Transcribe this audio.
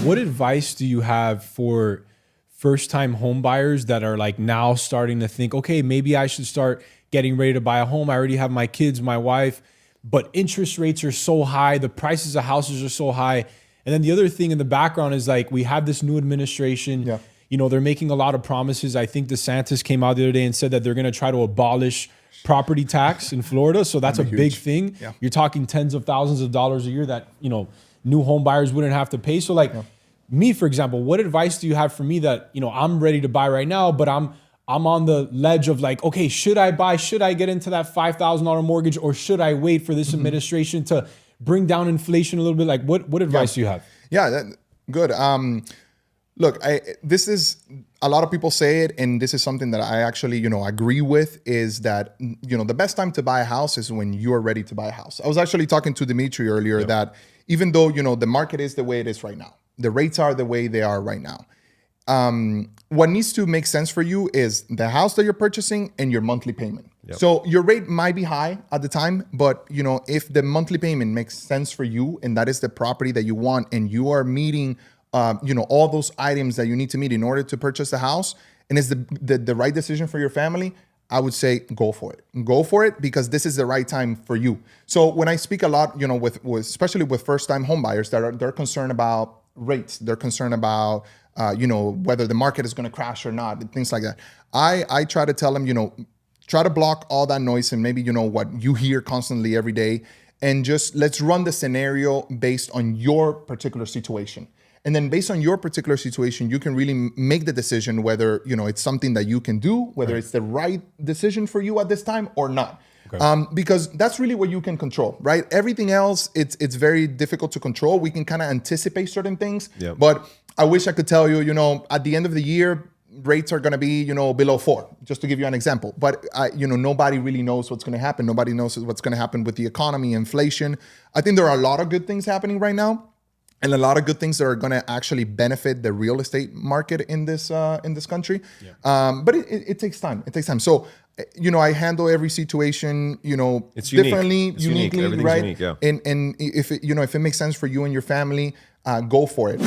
What advice do you have for first-time home buyers that are like now starting to think, okay, maybe I should start getting ready to buy a home. I already have my kids, my wife, but interest rates are so high. The prices of houses are so high. And then the other thing in the background is like, we have this new administration. Yeah. You know, they're making a lot of promises. I think DeSantis came out the other day and said that they're going to try to abolish property tax in Florida. So that's a big thing. Yeah. You're talking tens of thousands of dollars a year that, you know, new home buyers wouldn't have to pay. So like me, for example, what advice do you have for me that, you know, I'm ready to buy right now, but I'm on the ledge of like, okay, should I buy? Should I get into that $5,000 mortgage, or should I wait for this administration to bring down inflation a little bit? Like what advice do you have? Yeah, good. Look, this is, a lot of people say it, and this is something that I actually, you know, agree with, is that, you know, the best time to buy a house is when you are ready to buy a house. I was actually talking to Dimitri earlier that even though, you know, the market is the way it is right now, the rates are the way they are right now, what needs to make sense for you is the house that you're purchasing and your monthly payment. So your rate might be high at the time, but you know, if the monthly payment makes sense for you and that is the property that you want, and you are meeting, you know, all those items that you need to meet in order to purchase a house, and it's the right decision for your family, I would say go for it. Go for it, because this is the right time for you. So when I speak a lot, you know, with especially with first-time home buyers that they're concerned about rates, they're concerned about you know, whether the market is going to crash or not, things like that. I try to tell them, you know, try to block all that noise and maybe, you know, what you hear constantly every day, and just let's run the scenario based on your particular situation. And then based on your particular situation, you can really make the decision whether, you know, it's something that you can do, whether it's the right decision for you at this time or not. Okay. Because that's really what you can control, right? Everything else, it's very difficult to control. We can kind of anticipate certain things, but I wish I could tell you, you know, at the end of the year, rates are going to be, you know, below 4, just to give you an example. But, you know, nobody really knows what's going to happen. Nobody knows what's going to happen with the economy, inflation. I think there are a lot of good things happening right now, and a lot of good things that are going to actually benefit the real estate market in this country. But it takes time. It takes time. So, you know, I handle every situation, you know, it's differently, unique. uniquely, Everything's right? Unique, yeah. And if it, you know, if it makes sense for you and your family, go for it.